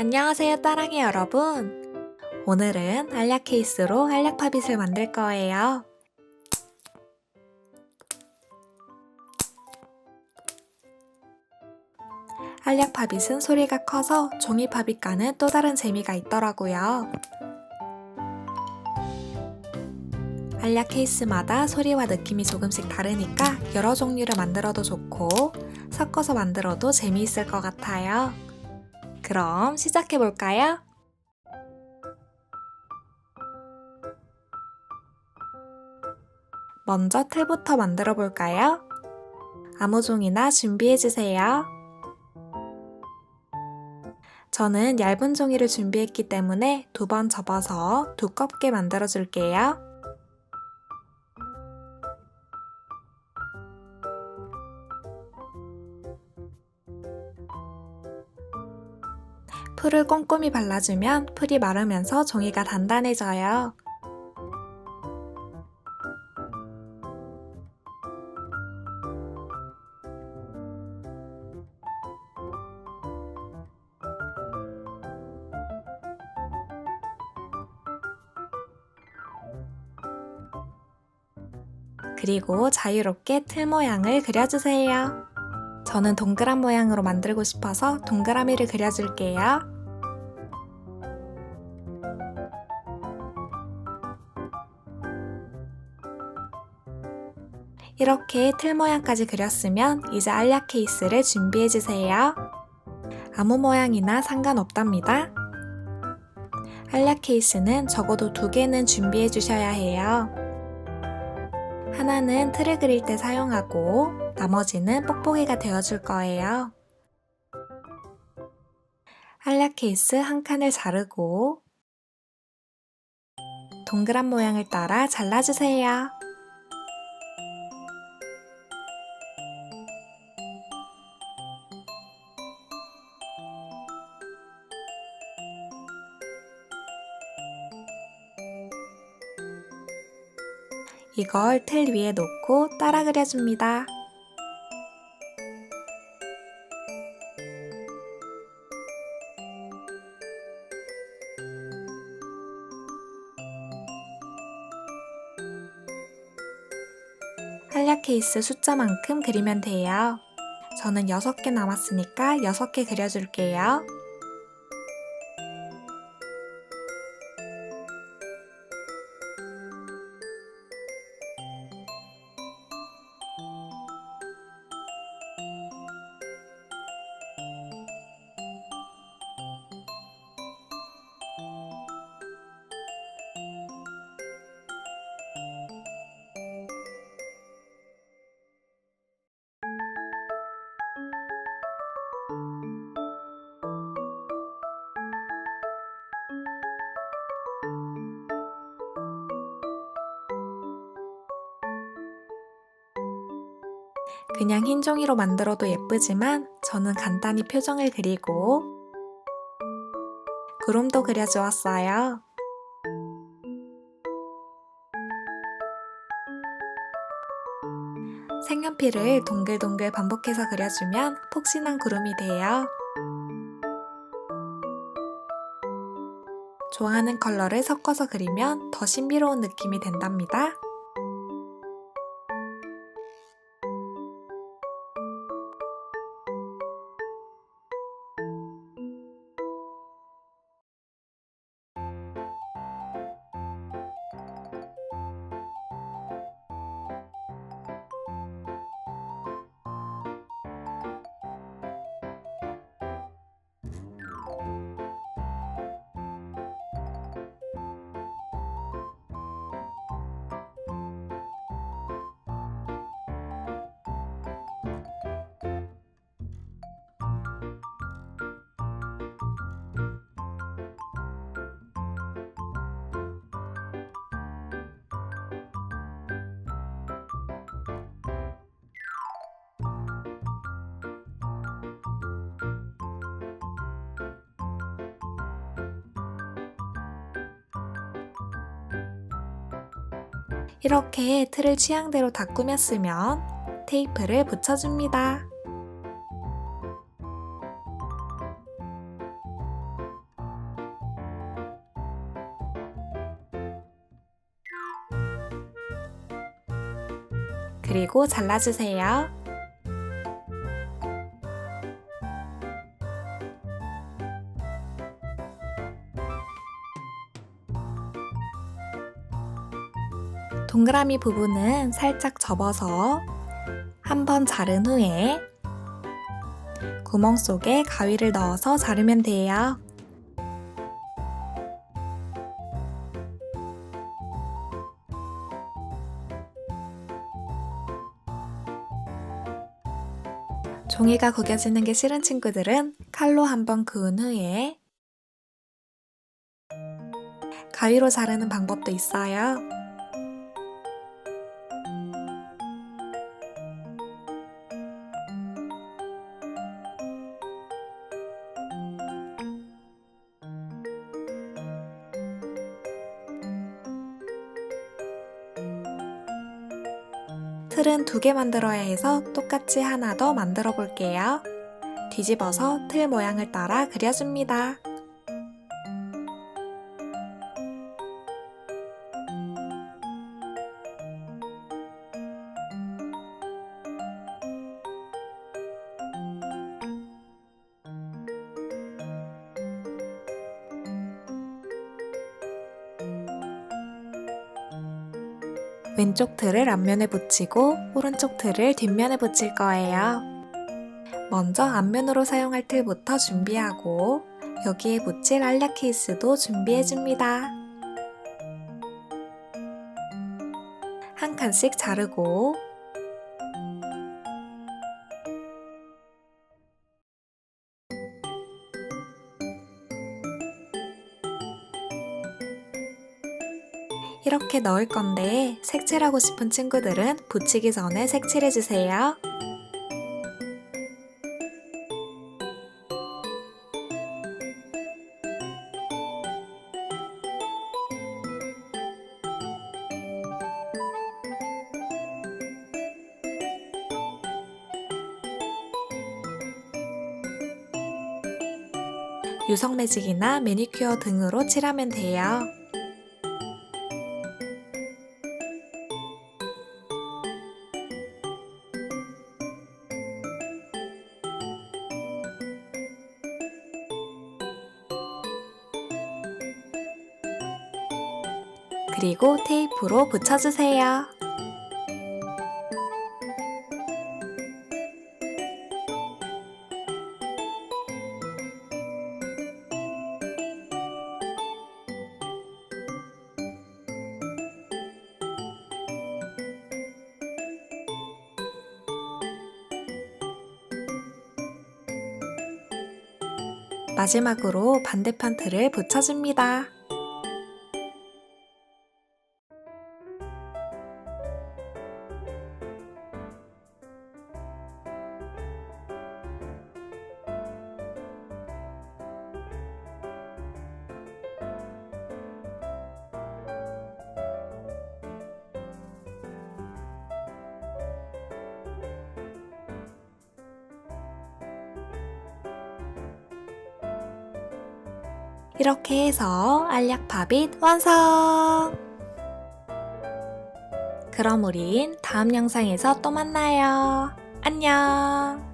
안녕하세요, 따랑이 여러분. 오늘은 알약 케이스로 알약 팝잇을 만들 거예요. 알약 팝잇은 소리가 커서 종이 팝잇과는 또 다른 재미가 있더라고요. 알약 케이스마다 소리와 느낌이 조금씩 다르니까 여러 종류를 만들어도 좋고 섞어서 만들어도 재미있을 것 같아요. 그럼 시작해볼까요? 먼저 틀부터 만들어 볼까요? 아무 종이나 준비해주세요. 저는 얇은 종이를 준비했기 때문에 2번 접어서 두껍게 만들어 줄게요. 풀을 꼼꼼히 발라주면 풀이 마르면서 종이가 단단해져요. 그리고 자유롭게 틀 모양을 그려주세요. 저는 동그란 모양으로 만들고 싶어서 동그라미를 그려줄게요. 이렇게 틀 모양까지 그렸으면 이제 알약 케이스를 준비해주세요. 아무 모양이나 상관없답니다. 알약 케이스는 적어도 2개는 준비해 주셔야 해요. 하나는 틀을 그릴 때 사용하고 나머지는 뽁뽁이가 되어줄 거예요. 알약 케이스 한 칸을 자르고 동그란 모양을 따라 잘라주세요. 이걸 틀 위에 놓고 따라 그려줍니다. 알약 케이스 숫자만큼 그리면 돼요. 저는 6개 남았으니까 6개 그려줄게요. 그냥 흰 종이로 만들어도 예쁘지만 저는 간단히 표정을 그리고 구름도 그려주었어요. 색연필을 동글동글 반복해서 그려주면 폭신한 구름이 돼요. 좋아하는 컬러를 섞어서 그리면 더 신비로운 느낌이 된답니다. 이렇게 틀을 취향대로 다 꾸몄으면 테이프를 붙여줍니다. 그리고 잘라주세요. 동그라미 부분은 살짝 접어서 한번 자른 후에 구멍 속에 가위를 넣어서 자르면 돼요. 종이가 구겨지는 게 싫은 친구들은 칼로 한번 그은 후에 가위로 자르는 방법도 있어요. 틀은 2개 만들어야 해서 똑같이 하나 더 만들어 볼게요. 뒤집어서 틀 모양을 따라 그려줍니다. 왼쪽 틀을 앞면에 붙이고 오른쪽 틀을 뒷면에 붙일 거예요. 먼저 앞면으로 사용할 틀부터 준비하고 여기에 붙일 알약 케이스도 준비해줍니다. 한 칸씩 자르고 이렇게 넣을 건데 색칠하고 싶은 친구들은 붙이기 전에 색칠해주세요. 유성 매직이나 매니큐어 등으로 칠하면 돼요. 그리고 테이프로 붙여주세요. 마지막으로 반대편 틀을 붙여줍니다. 이렇게 해서 알약 팝잇 완성! 그럼 우린 다음 영상에서 또 만나요. 안녕!